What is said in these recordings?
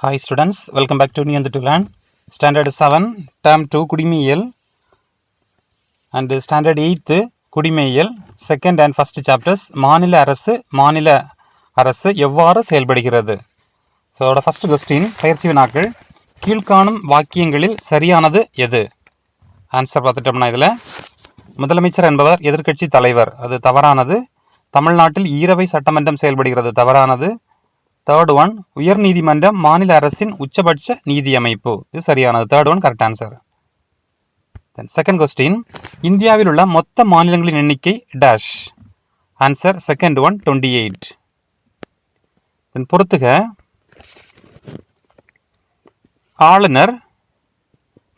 Hi students, welcome back to New and to Learn. Standard 7, Term 2 குடிமையியல் and Standard 8 குடிமையியல் second and first chapters மாநில அரசு எவ்வாறு செயல்படுகிறது. So அதோட first question பயிற்சி வினாக்கள். கீழ்காணும் வாக்கியங்களில் சரியானது எது? ஆன்சர் பார்த்துட்டோம்னா இதில் முதலமைச்சர் என்பவர் எதிர்க்கட்சி தலைவர், அது தவறானது. தமிழ்நாட்டில் ஈரவை சட்டமன்றம் செயல்படுகிறது, தவறானது. தேர்ட் ஒன், உயர் நீதிமன்றம் மாநில அரசின் உச்சபட்ச நீதி அமைப்பு, இது சரியானது. Third one correct answer. Second question, இந்தியாவில் உள்ள மொத்த மாநிலங்களின் எண்ணிக்கை டேஷ். Answer second one 28. தென் பொறுத்துக, ஆளுநர்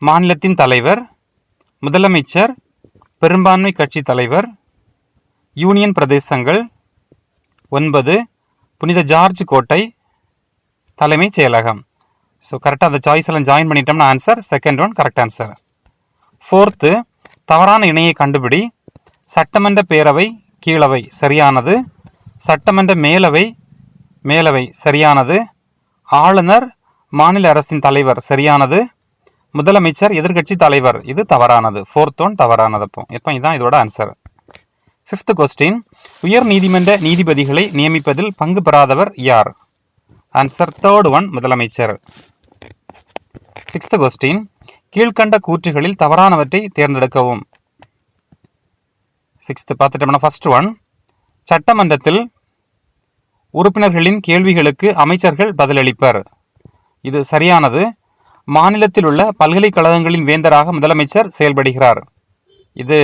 மாநிலத்தின் தலைவர், முதலமைச்சர் பெரும்பான்மை கட்சி தலைவர், யூனியன் பிரதேசங்கள் 9, புனித ஜார்ஜ் கோட்டை தலைமைச் செயலகம். ஸோ கரெக்டாக அந்த சாய்ஸ் எல்லாம் ஜாயின் பண்ணிட்டோம்னா answer second one correct answer. Fourth, தவறான இணையை கண்டுபிடி. சட்டமன்ற பேரவை கீழவை சரியானது, சட்டமன்ற மேலவை சரியானது, ஆளுநர் மாநில அரசின் தலைவர் சரியானது, முதலமைச்சர் எதிர்க்கட்சி தலைவர் இது தவறானது. ஃபோர்த் ஒன் தவறானது. இப்போ இதுதான் இதோட ஆன்சர். ஃபிஃப்த் கொஸ்டின், உயர் நீதிமன்ற நீதிபதிகளை நியமிப்பதில் பங்கு பெறாதவர் யார்? ஆன்சர் தேர்ட் ஒன் முதலமைச்சர். சிக்ஸ்த் கொஸ்டின், கீழ்கண்ட கூற்றுகளில் தவறானவற்றை தேர்ந்தெடுக்கவும். சிக்ஸ்த் பார்த்துட்டோம்னா ஃபர்ஸ்ட் ஒன், சட்டமன்றத்தில் உறுப்பினர்களின் கேள்விகளுக்கு அமைச்சர்கள் பதிலளிப்பர், இது சரியானது. மாநிலத்தில் உள்ள பல்கலைக்கழகங்களின் வேந்தராக முதலமைச்சர் செயல்படுகிறார், இது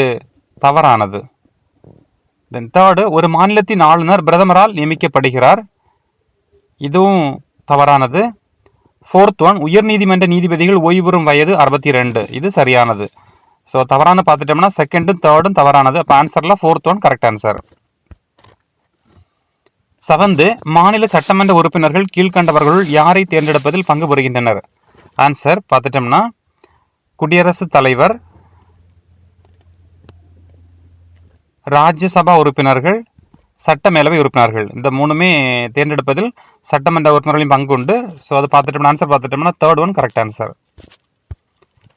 தவறானது. தென் தேர்டு, ஒரு மாநிலத்தின் ஆளுநர் பிரதமரால் நியமிக்கப்படுகிறார், இதுவும் தவறானது. ஃபோர்த் ஒன், உயர்நீதிமன்ற நீதிபதிகள் ஓய்வு பெறும் வயது 62, இது சரியானது. ஸோ தவறான பார்த்துட்டோம்னா செகண்டும் தேர்டும் தவறானது. அப்போ ஆன்சரில் fourth one correct answer. Seventh, மாநில சட்டமன்ற உறுப்பினர்கள் கீழ்கண்டவர்களுள் யாரை தேர்ந்தெடுப்பதில் பங்கு பெறுகின்றனர்? ஆன்சர் பார்த்துட்டோம்னா குடியரசுத் தலைவர், ராஜ்யசபா உறுப்பினர்கள், சட்ட மேலவை உறுப்பினர்கள், இந்த மூணுமே தேர்ந்தெடுப்பதில் சட்டமன்ற உறுப்பினர்களின் பங்கு உண்டு. ஸோ அது பார்த்துட்டோம்னா ஆன்சர் பார்த்துட்டோம்னா third one correct answer.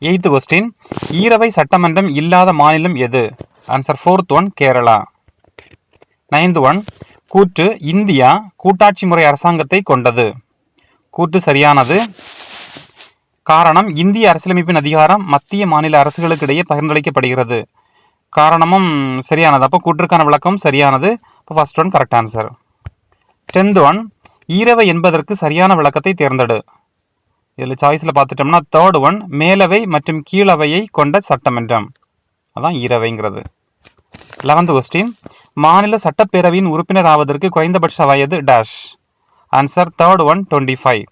Eighth question, ஈரவை சட்டமன்றம் இல்லாத மாநிலம் எது? Answer fourth one Kerala. Ninth one, கூற்று இந்தியா கூட்டாட்சி முறை அரசாங்கத்தை கொண்டது, கூற்று சரியானது. காரணம், இந்திய அரசியலமைப்பின் அதிகாரம் மத்திய மாநில அரசுகளுக்கு இடையே பகிர்ந்தளிக்கப்படுகிறது, காரணமும் சரியானது. அப்போ கூற்றுக்கான விளக்கம் சரியானது. இப்போ first one correct answer. 10th one, ஈரவை என்பதற்கு சரியான விளக்கத்தை தேர்ந்தெடு. இதில் சாய்ஸில் பார்த்துட்டோம்னா தேர்ட் ஒன், மேலவை மற்றும் கீழவையை கொண்ட சட்டமன்றம், அதான் ஈரவைங்கிறது. 11th கொஸ்டின், மாநில சட்டப்பேரவையின் உறுப்பினர் ஆவதற்கு குறைந்தபட்ச வயது dash. Answer third one 25.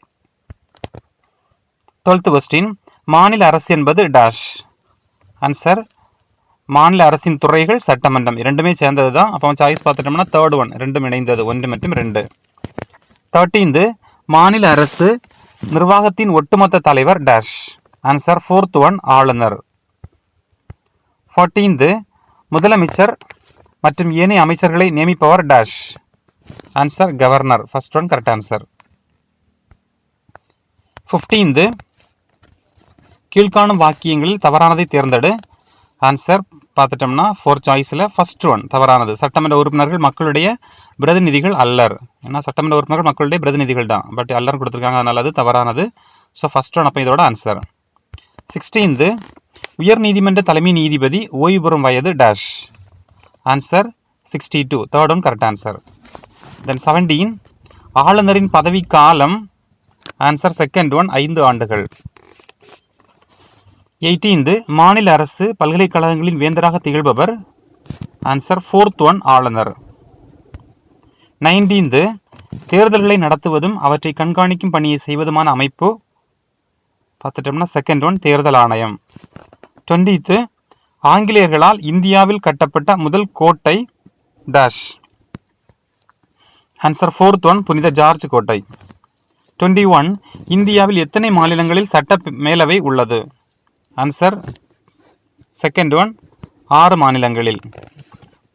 12th question, மாநில அரசு என்பது டேஷ். ஆன்சர் மாநில அரசின் துறைகள் சட்டமன்றம் இரண்டுமே சேர்ந்தது தான். அப்போ சாய்ஸ் பார்த்துட்டோம்னா தேர்ட் ஒன், ரெண்டும் இணைந்தது, 1 மற்றும் 2. 13th, மாநில அரசு நிர்வாகத்தின் ஒட்டுமொத்த தலைவர் டேஷ். ஆன்சர் ஃபோர்த் ஒன் ஆளுநர். 14th, முதலமைச்சர் மற்றும் ஏனைய அமைச்சர்களை நியமிப்பவர் dash. Answer governor, first one correct answer. 15th, கீழ்காணும் வாக்கியங்களில் தவறானதை தேர்ந்தெடு. ஆன்சர் பார்த்துட்டோம்னா ஃபோர்த் சாய்ஸில் ஃபர்ஸ்ட் ஒன் தவறானது. சட்டமன்ற உறுப்பினர்கள் மக்களுடைய பிரதிநிதிகள் அல்லர், ஏன்னா சட்டமன்ற உறுப்பினர்கள் மக்களுடைய பிரதிநிதிகள் தான், பட் அல்லர் கொடுத்துருக்காங்க, அதனால அது தவறானது. ஸோ ஃபர்ஸ்ட் ஒன் அப்போ இதோட ஆன்சர். 16th, உயர் நீதிமன்ற தலைமை நீதிபதி ஓய்வு பெறும் வயது dash. Answer 62, third one correct answer. Then 17, ஆளுநரின் பதவி காலம். ஆன்சர் செகண்ட் ஒன் 5 ஆண்டுகள். 18th, மாநில அரசு பல்கலைக்கழகங்களின் வேந்தராக திகழ்பவர். ஆன்சர் ஃபோர்த் ஒன் ஆளுநர். 19th, தேர்தல்களை நடத்துவதும் அவற்றை கண்காணிக்கும் பணியை செய்வதுமான அமைப்பு. பார்த்துட்டோம்னா செகண்ட் ஒன் தேர்தல் ஆணையம். 20th, ஆங்கிலேயர்களால் இந்தியாவில் கட்டப்பட்ட முதல் கோட்டை டேஷ். ஆன்சர் ஃபோர்த் ஒன் புனித ஜார்ஜ் கோட்டை. 21, இந்தியாவில் எத்தனை மாநிலங்களில் சட்ட மேலவை உள்ளது? ஆன்சர் செகண்ட் ஒன் 6 மாநிலங்களில்.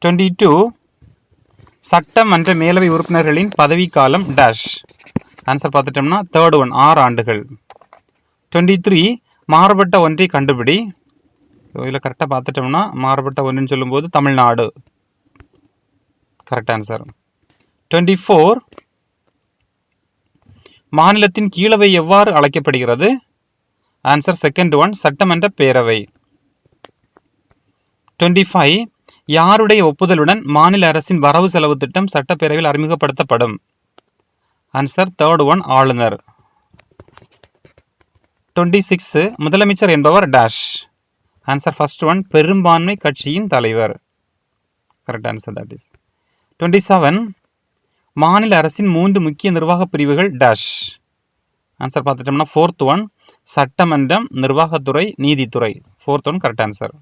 22, சட்டமன்ற மேலவை உறுப்பினர்களின் பதவிக்காலம் டேஷ். ஆன்சர் பார்த்துட்டோம்னா தேர்ட் ஒன் 6 ஆண்டுகள். 23 மாறுபட்ட ஒன்றை கண்டுபிடி. இதில் கரெக்டாக பார்த்துட்டோம்னா மாறுபட்ட ஒன்றுன்னு சொல்லும்போது தமிழ்நாடு கரெக்ட் ஆன்சர். 24 மாநிலத்தின் கீழவை எவ்வாறு அழைக்கப்படுகிறது? ஆன்சர் செகண்ட் ஒன் சட்டமன்ற பேரவை. 25 யாருடைய ஒப்புதலுடன் மாநில அரசின் வரவு செலவு திட்டம் சட்டப்பேரவையில் அறிமுகப்படுத்தப்படும்? ஆன்சர் தேர்ட் ஒன் ஆளுநர். 26 முதலமைச்சர் என்பவர் டேஷ். ஆன்சர் ஃபர்ஸ்ட் ஒன் பெரும்பான்மை கட்சியின் தலைவர் கரெக்ட் ஆன்சர் தட் இஸ். 27 மாநில அரசின் 3 முக்கிய நிர்வாக பிரிவுகள் டேஷ். ஆன்சர் பார்த்துட்டோம்னா ஃபோர்த் ஒன் சட்டமன்றம், நிர்வாகத்துறை, நீதித்துறை. Fourth one correct answer.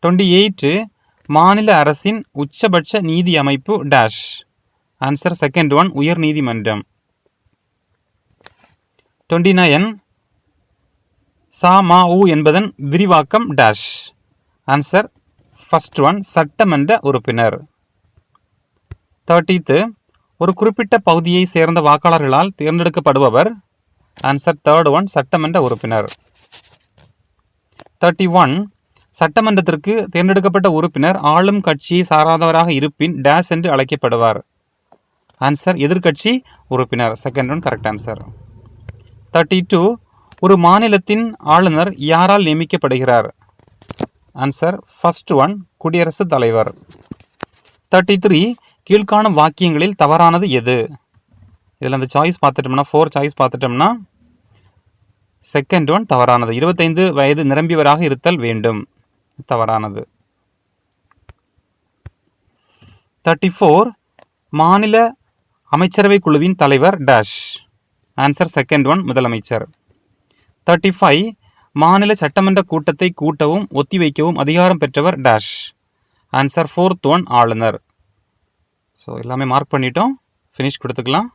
28 மாநில அரசின் உச்சபட்ச நீதி அமைப்பு டேஷ். ஆன்சர் செகண்ட் ஒன் உயர் நீதிமன்றம். 29 ச.ம.உ என்பதன் விரிவாக்கம் டேஷ். ஆன்சர் ஃபர்ஸ்ட் ஒன் சட்டமன்ற உறுப்பினர். 30 ஒரு குறிப்பிட்ட பகுதியை சேர்ந்த வாக்காளர்களால் தேர்ந்தெடுக்கப்படுபவர்? ஆன்சர் தேர்ட் ஒன் சட்டமன்ற உறுப்பினர். 31 சட்டமன்றத்திற்கு தேர்ந்தெடுக்கப்பட்ட உறுப்பினர் ஆளும் கட்சியை சாராதவராக இருப்பின் டேஷ் என்று அழைக்கப்படுவார்? ஆன்சர் எதிர்கட்சி உறுப்பினர் செகண்ட் ஒன் கரெக்ட் ஆன்சர். 32 ஒரு மாநிலத்தின் ஆளுநர் யாரால் நியமிக்கப்படுகிறார்? ஆன்சர் ஃபர்ஸ்ட் ஒன் குடியரசுத் தலைவர். 33 கீழ்காணும் வாக்கியங்களில் தவறானது எது? இதில் அந்த சாய்ஸ் பார்த்துட்டோம்னா 4 சாய்ஸ் பார்த்துட்டோம்னா செகண்ட் ஒன் தவறானது. 25 வயது நிரம்பியவராக இருத்தல் வேண்டும் தவறானது. 34 மாநில அமைச்சரவை குழுவின் தலைவர் டேஷ். ஆன்சர் செகண்ட் ஒன் முதலமைச்சர். 35 மாநில சட்டமன்ற கூட்டத்தை கூட்டவும் ஒத்திவைக்கவும் அதிகாரம் பெற்றவர் டேஷ். ஆன்சர் ஃபோர்த் ஒன் ஆளுநர். ஸோ எல்லாமே மார்க் பண்ணிட்டோம், ஃபினிஷ் கொடுத்துக்கலாம்.